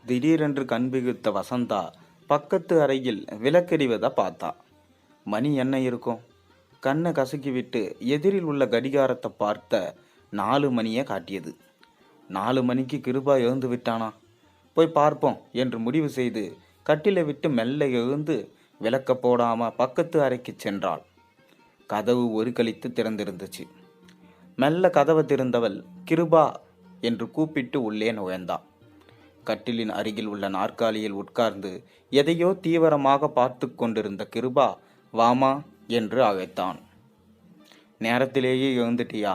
திடீரென்று கண்பிகுத்த வசந்தா பக்கத்து அறையில் விளக்கெறிவதை பார்த்தா. மணி என்ன இருக்கும்? கண்ணை கசக்கிவிட்டு எதிரில் உள்ள கடிகாரத்தை பார்த்த 4 மணியை காட்டியது. 4 மணிக்கு கிருபா எழுந்து விட்டானா? போய் பார்ப்போம் என்று முடிவு செய்து கட்டிலை விட்டு மெல்ல எழுந்து விளக்க போடாம பக்கத்து அறைக்கு சென்றாள். கதவு ஒரு கழித்து திறந்திருந்துச்சு. மெல்ல கதவை திறந்தவள் கிருபா என்று கூப்பிட்டு உள்ளே நுழைந்தாள். கட்டிலின் அருகில் உள்ள நாற்காலியில் உட்கார்ந்து எதையோ தீவிரமாக பார்த்து கொண்டிருந்த கிருபா வாமா என்று அழைத்தான். நேரத்திலேயே எழுந்துட்டியா?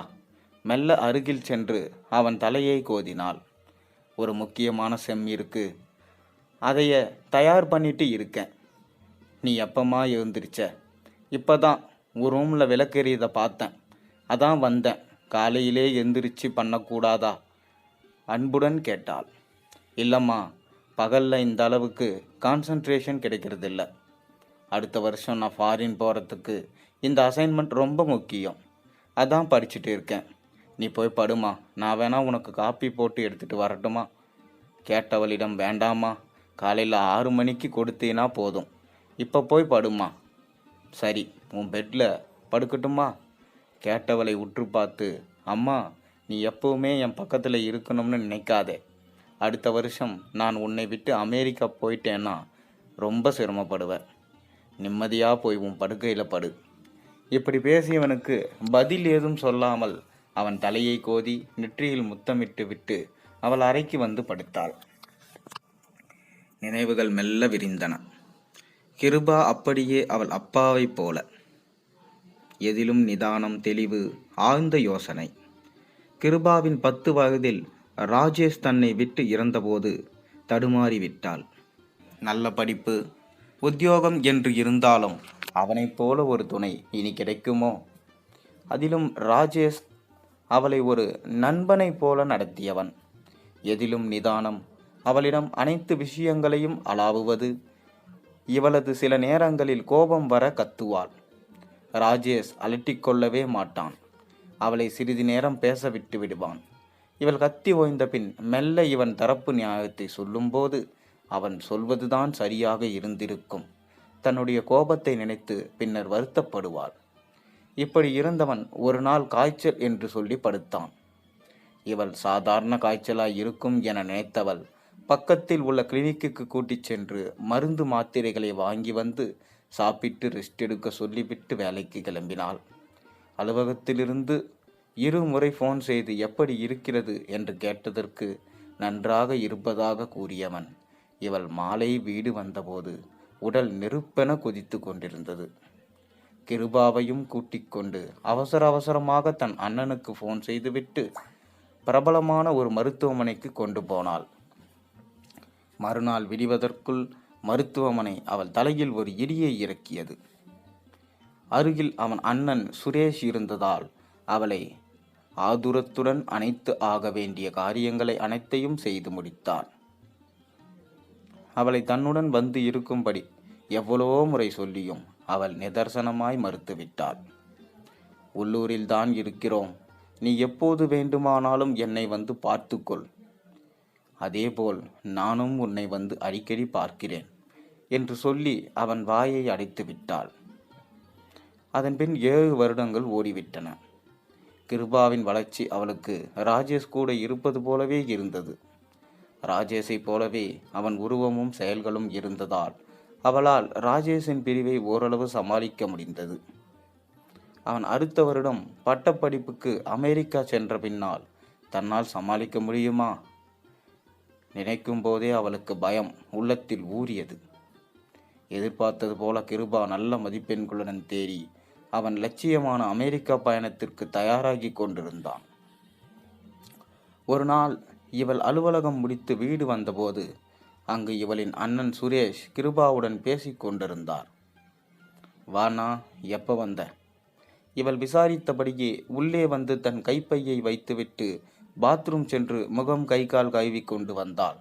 மெல்ல அருகில் சென்று அவன் தலையை கோதினாள். ஒரு முக்கியமான செம் இருக்கு, அதைய தயார் பண்ணிட்டு இருக்கேன். நீ எப்பமா எழுந்திருச்ச? இப்பதான் ஒரு ரூம்ல விளக்கெறியதை பார்த்தேன், அதான் வந்தேன். காலையிலே எந்திரிச்சு பண்ணக்கூடாதா? அன்புடன் கேட்டாள். இல்லைம்மா, பகலில் இந்த அளவுக்கு கான்சன்ட்ரேஷன் கிடைக்கிறதில்ல. அடுத்த வருஷம் நான் ஃபாரின் போகிறதுக்கு இந்த அசைன்மெண்ட் ரொம்ப முக்கியம், அதான் படிச்சுட்டு இருக்கேன். நீ போய் படுமா, நான் வேணா உனக்கு காப்பி போட்டு எடுத்துகிட்டு வரட்டுமா? கேட்டவளிடம் வேண்டாமா, காலையில் 6 மணிக்கு கொடுத்தீனா போதும், இப்போ போய் படுமா. சரி, உன் பெட்டில் படுக்கட்டுமா? கேட்டவளை உற்று பார்த்து, அம்மா, நீ எப்பவுமே என் பக்கத்தில் இருக்கணும்னு நினைக்காதே. அடுத்த வருஷம் நான் உன்னை விட்டு அமெரிக்கா போயிட்டேன்னா ரொம்ப சிரமப்படுவேன். நிம்மதியாக போய் உன் படுக்கையில் படு. இப்படி பேசியவனுக்கு பதில் ஏதும் சொல்லாமல் அவன் தலையை கோதி நெற்றியில் முத்தமிட்டு விட்டு அவள் அறைக்கு வந்து படுத்தாள். நினைவுகள் மெல்ல விரிந்தன. கிருபா அப்படியே அவள் அப்பாவைப் போல. எதிலும் நிதானம், தெளிவு, ஆழ்ந்த யோசனை. கிருபாவின் 10 வயதில் ராஜேஷ் தன்னை விட்டு இறந்தபோது தடுமாறிவிட்டாள். நல்ல படிப்பு, உத்தியோகம் என்று இருந்தாலும் அவனைப் போல ஒரு துணை இனி கிடைக்குமோ? அதிலும் ராஜேஷ் அவளை ஒரு நண்பனைப் போல நடத்தியவன். எதிலும் நிதானம், அவளிடம் அனைத்து விஷயங்களையும் அளாவுவது. இவளது சில நேரங்களில் கோபம் வர கத்துவாள். ராஜேஷ் அலட்டிக்கொள்ளவே மாட்டான். அவளை சிறிது நேரம் பேச விட்டு விடுவான். இவள் கத்தி ஓய்ந்த பின் மெல்ல இவன் தரப்பு நியாயத்தை சொல்லும்போது அவன் சொல்வதுதான் சரியாக இருந்திருக்கும். தன்னுடைய கோபத்தை நினைத்து பின்னர் வருத்தப்படுவாள். இப்படி இருந்தவன் ஒரு நாள் காய்ச்சல் என்று சொல்லி படுத்தான். இவள் சாதாரண காய்ச்சலாய் இருக்கும் என நினைத்தவள் பக்கத்தில் உள்ள கிளினிக்கு கூட்டிச் சென்று மருந்து மாத்திரைகளை வாங்கி வந்து சாப்பிட்டு ரெஸ்ட் எடுக்க சொல்லிவிட்டு வேலைக்கு கிளம்பினாள். அலுவலகத்திலிருந்து 2 முறை ஃபோன் செய்து எப்படி இருக்கிறது என்று கேட்டதற்கு நன்றாக இருப்பதாக கூறியவன் இவள் மாலை வீடு வந்தபோது உடல் நெருப்பென கொதித்து கொண்டிருந்தது. கிருபாவையும் கூட்டிக் கொண்டு அவசர அவசரமாக தன் அண்ணனுக்கு ஃபோன் செய்துவிட்டு பிரபலமான ஒரு மருத்துவமனைக்கு கொண்டு போனாள். மறுநாள் விடிவதற்குள் மருத்துவமனை அவள் தலையில் ஒரு இடியை இறக்கியது. அருகில் அவன் அண்ணன் சுரேஷ் இருந்ததால் அவளை ஆதுரத்துடன் அணைத்து ஆக வேண்டிய காரியங்களை அனைத்தையும் செய்து முடித்தான். அவளை தன்னுடன் வந்து இருக்கும்படி எவ்வளவோ முறை சொல்லியும் அவள் நிதர்சனமாய் மறுத்துவிட்டாள். உள்ளூரில்தான் இருக்கிறோம், நீ எப்போது வேண்டுமானாலும் என்னை வந்து பார்த்துக்கொள், அதேபோல் நானும் உன்னை வந்து அடிக்கடி பார்க்கிறேன் என்று சொல்லி அவன் வாயை அடைத்து விட்டாள். அதன்பின் 7 வருடங்கள் ஓடிவிட்டன. கிருபாவின் வளர்ச்சி அவளுக்கு ராஜேஷ் கூட இருப்பது போலவே இருந்தது. ராஜேஷை போலவே அவன் உருவமும் செயல்களும் இருந்ததால் அவளால் ராஜேஷின் பிரிவை ஓரளவு சமாளிக்க முடிந்தது. அவன் அடுத்த வருடம் பட்டப்படிப்புக்கு அமெரிக்கா சென்ற பின்னால் தன்னால் சமாளிக்க முடியுமா? நினைக்கும் போதே அவளுக்கு பயம் உள்ளத்தில் ஊறியது. எதிர்பார்த்தது போல கிருபா நல்ல மதிப்பெண்களுடன் தேறி அவன் லட்சியமான அமெரிக்கா பயணத்திற்கு தயாராகி கொண்டிருந்தான். ஒரு நாள் இவள் அலுவலகம் முடித்து வீடு வந்தபோது அங்கு இவளின் அண்ணன் சுரேஷ் கிருபாவுடன் பேசிக் கொண்டிருந்தார். வானா, எப்ப வந்த? இவள் விசாரித்தபடியே உள்ளே வந்து தன் கைப்பையை வைத்துவிட்டு பாத்ரூம் சென்று முகம் கை கால் கழுவி கொண்டு வந்தாள்.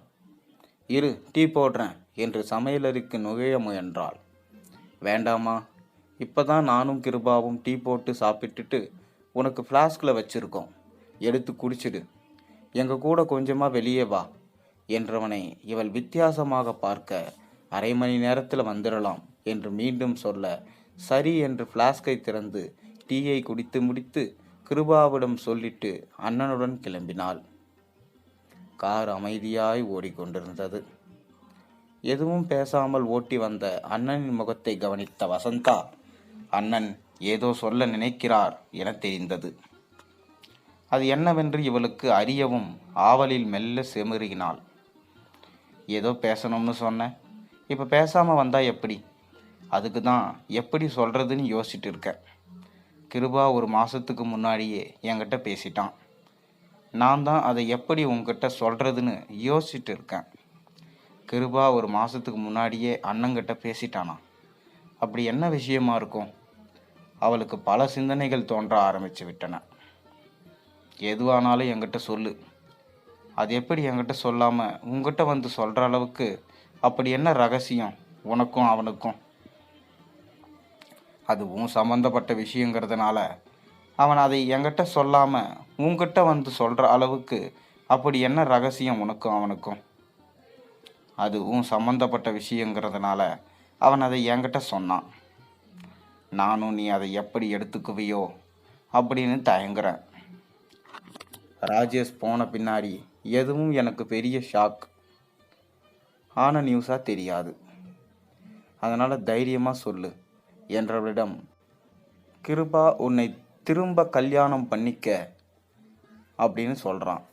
இரு, டீ போடுறேன் என்று சமையலறைக்கு நுழைய முயன்றாள். வேண்டாமா, இப்பதான் நானும் கிருபாவும் டீ போட்டு சாப்பிட்டுட்டு உனக்கு ஃப்ளாஸ்கில் வச்சிருக்கோம், எடுத்து குடிச்சிடு. எங்க கூட கொஞ்சமாக வெளியே வா என்றவனை இவள் வித்தியாசமாக பார்க்க, அரை மணி நேரத்தில் வந்துடலாம் என்று மீண்டும் சொல்ல, சரி என்று ஃப்ளாஸ்கை திறந்து டீயை குடித்து முடித்து கிருபாவிடம் சொல்லிட்டு அண்ணனுடன் கிளம்பினாள். கார் அமைதியாய் ஓடிக்கொண்டிருந்தது. எதுவும் பேசாமல் ஓட்டி வந்த அண்ணனின் முகத்தை கவனித்த வசந்தா, அண்ணன் ஏதோ சொல்ல நினைக்கிறார் என தெரிந்தது. அது என்னவென்று இவளுக்கு அறியவும் ஆவலில் மெல்ல செமுறினாள். ஏதோ பேசணும்னு சொன்னேன், இப்போ பேசாமல் வந்தா எப்படி? அதுக்கு தான் எப்படி சொல்கிறதுன்னு யோசிச்சுட்டு இருக்கேன். கிருபா ஒரு மாதத்துக்கு முன்னாடியே என்கிட்ட பேசிட்டான். நான் தான் அதை எப்படி உங்ககிட்ட சொல்கிறதுன்னு யோசிச்சுட்டு இருக்கேன். கிருபா ஒரு மாதத்துக்கு முன்னாடியே அண்ணங்கிட்ட பேசிட்டானா? அப்படி என்ன விஷயமா இருக்கும்? அவளுக்கு பல சிந்தனைகள் தோன்ற ஆரம்பித்து விட்டன. எதுவானாலும் என்கிட்ட சொல்லு. அது எப்படி என்கிட்ட சொல்லாமல் உங்ககிட்ட வந்து சொல்கிற அளவுக்கு அப்படி என்ன ரகசியம் உனக்கும் அவனுக்கும்? அதுவும் சம்மந்தப்பட்ட விஷயங்கிறதுனால அவன் அதை என்கிட்ட சொல்லாமல் உங்ககிட்ட வந்து சொல்கிற அளவுக்கு அப்படி என்ன ரகசியம் உனக்கும் அவனுக்கும்? அதுவும் சம்மந்தப்பட்ட விஷயங்கிறதுனால அவன் அதை என்கிட்ட சொன்னான். நானும் நீ அதை எப்படி எடுத்துக்குவியோ அப்படின்னு தயங்குறேன். ராஜேஷ் போன பின்னாடி எதுவும் எனக்கு பெரிய ஷாக் ஆன நியூஸாக தெரியாது. அதனால் தைரியமாக சொல்லு என்றவளிடம், கிருபா உன்னை திரும்ப கல்யாணம் பண்ணிக்க அப்படின்னு சொல்கிறான்.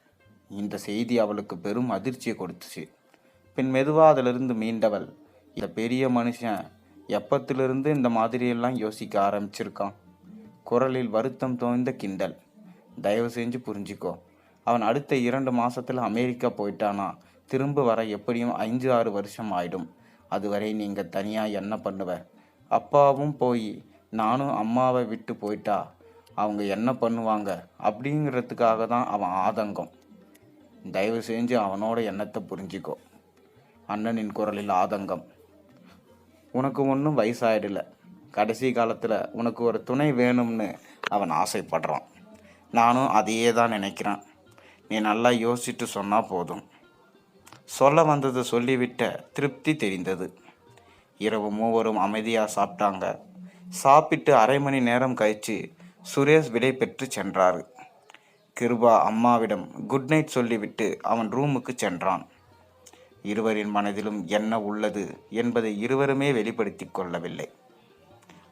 இந்த செய்தி அவளுக்கு பெரும் அதிர்ச்சியை கொடுத்துச்சு. பின் மெதுவாக அதிலிருந்து மீண்டவள், இந்த பெரிய மனுஷன் எப்பத்திலிருந்து இந்த மாதிரியெல்லாம் யோசிக்க ஆரம்பிச்சிருக்கான். குரலில் வருத்தம் தோய்ந்த கிண்டல். தயவு செஞ்சு புரிஞ்சிக்கோ, அவன் அடுத்த 2 மாதத்தில் அமெரிக்கா போயிட்டானா திரும்ப வர எப்படியும் 5-6 வருஷம் ஆயிடும். அதுவரை நீங்கள் தனியாக என்ன பண்ணுவ? அப்பாவும் போய் நானும் அம்மாவை விட்டு போயிட்டா அவங்க என்ன பண்ணுவாங்க அப்படிங்கிறதுக்காக தான் அவன் ஆதங்கம். தயவு செஞ்சு அவனோட எண்ணத்தை புரிஞ்சிக்கோ. அண்ணனின் குரலில் ஆதங்கம். உனக்கு ஒன்றும் வயசாயிடல. கடைசி காலத்தில் உனக்கு ஒரு துணை வேணும்னு அவன் ஆசைப்படுறான். நானும் அதையே தான் நினைக்கிறேன். நீ நல்லா யோசிச்சுட்டு சொன்னால் போதும். சொல்ல வந்ததை சொல்லிவிட்ட திருப்தி தெரிந்தது. இரவு மூவரும் அமைதியாக சாப்பிட்டாங்க. சாப்பிட்டு அரை மணி நேரம் கழித்து சுரேஷ் விடை பெற்று சென்றார். கிருபா அம்மாவிடம் குட் நைட் சொல்லிவிட்டு அவன் ரூமுக்கு சென்றான். இருவரின் மனதிலும் என்ன உள்ளது என்பதை இருவருமே வெளிப்படுத்தி கொள்ளவில்லை.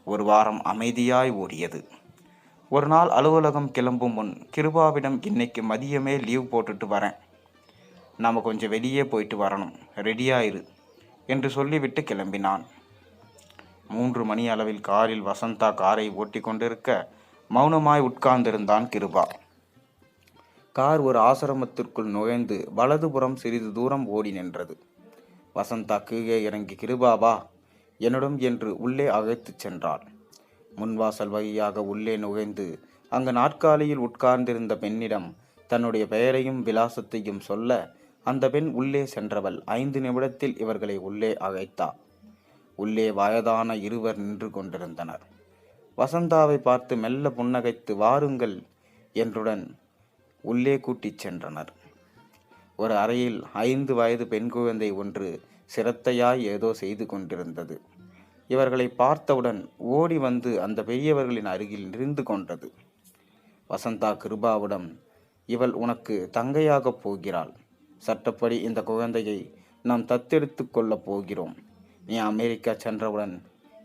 ஒரு வாரம் அமைதியாய் ஓடியது. ஒரு நாள் அலுவலகம் கிளம்பும் முன் கிருபாவிடம், இன்னைக்கு மதியமே லீவ் போட்டுட்டு வரேன், நாம் கொஞ்சம் வெளியே போயிட்டு வரணும், ரெடியாயிரு என்று சொல்லிவிட்டு கிளம்பினான். 3 மணி அளவில் காரில் வசந்தா காரை ஓட்டி கொண்டிருக்க மௌனமாய் உட்கார்ந்திருந்தான் கிருபா. கார் ஒரு ஆசிரமத்திற்குள் நுழைந்து வலதுபுறம் சிறிது தூரம் ஓடி நின்றது. வசந்தா கீழே இறங்கி, கிருபாவா என்னிடம் என்று உள்ளே அழைத்துச் சென்றாள். முன்வாசல் வழியாக உள்ளே நுழைந்து அங்கு நாற்காலியில் உட்கார்ந்திருந்த பெண்ணிடம் தன்னுடைய பெயரையும் விலாசத்தையும் சொல்ல, அந்த பெண் உள்ளே சென்றவள் 5 நிமிடத்தில் இவர்களை உள்ளே அழைத்தாள். உள்ளே வயதான இருவர் நின்று கொண்டிருந்தனர். வசந்தாவை பார்த்து மெல்ல புன்னகைத்து, வாருங்கள் என்றுடன் உள்ளே கூட்டிச் சென்றனர். ஒரு அறையில் 5 வயது பெண் குழந்தை ஒன்று சிரத்தையாய் ஏதோ செய்து கொண்டிருந்தது. இவர்களை பார்த்தவுடன் ஓடி வந்து அந்த பெரியவர்களின் அருகில் நின்று கொண்டது. வசந்தா கிருபாவிடம், இவள் உனக்கு தங்கையாகப் போகிறாள். சட்டப்படி இந்த குழந்தையை நாம் தத்தெடுத்து கொள்ளப் போகிறோம். நீ அமெரிக்கா சென்றவுடன்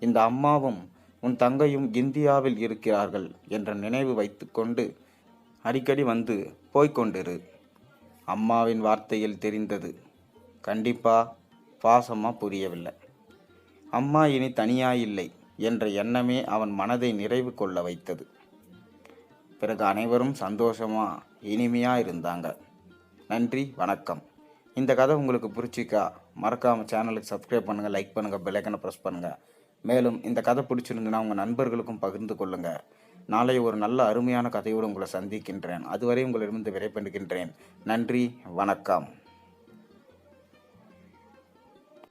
இந்த அம்மாவும் உன் தங்கையும் இந்தியாவில் இருக்கிறார்கள் என்ற நினைவு வைத்து கொண்டு அடிக்கடி வந்து போய்கொண்டிரு. அம்மாவின் வார்த்தையில் தெரிந்தது. கண்டிப்பா பாசமா புரியவில்லை. அம்மா இனி தனியாயில்லை என்ற எண்ணமே அவன் மனதை நிறைவு கொள்ள வைத்தது. பிறகு அனைவரும் சந்தோஷமா இனிமையா இருந்தாங்க. நன்றி, வணக்கம். இந்த கதை உங்களுக்கு பிடிச்சிக்கா மறக்காமல் சேனலுக்கு சப்ஸ்கிரைப் பண்ணுங்கள், லைக் பண்ணுங்கள், பெல் ஐக்கனை ப்ரெஸ் பண்ணுங்கள். மேலும் இந்த கதை பிடிச்சிருந்துன்னா உங்கள் நண்பர்களுக்கும் பகிர்ந்து கொள்ளுங்கள். நாளை ஒரு நல்ல அருமையான கதையோடு உங்களை சந்திக்கின்றேன். அதுவரை உங்களிடமிருந்து விடைபெறுகின்றேன். நன்றி, வணக்கம்.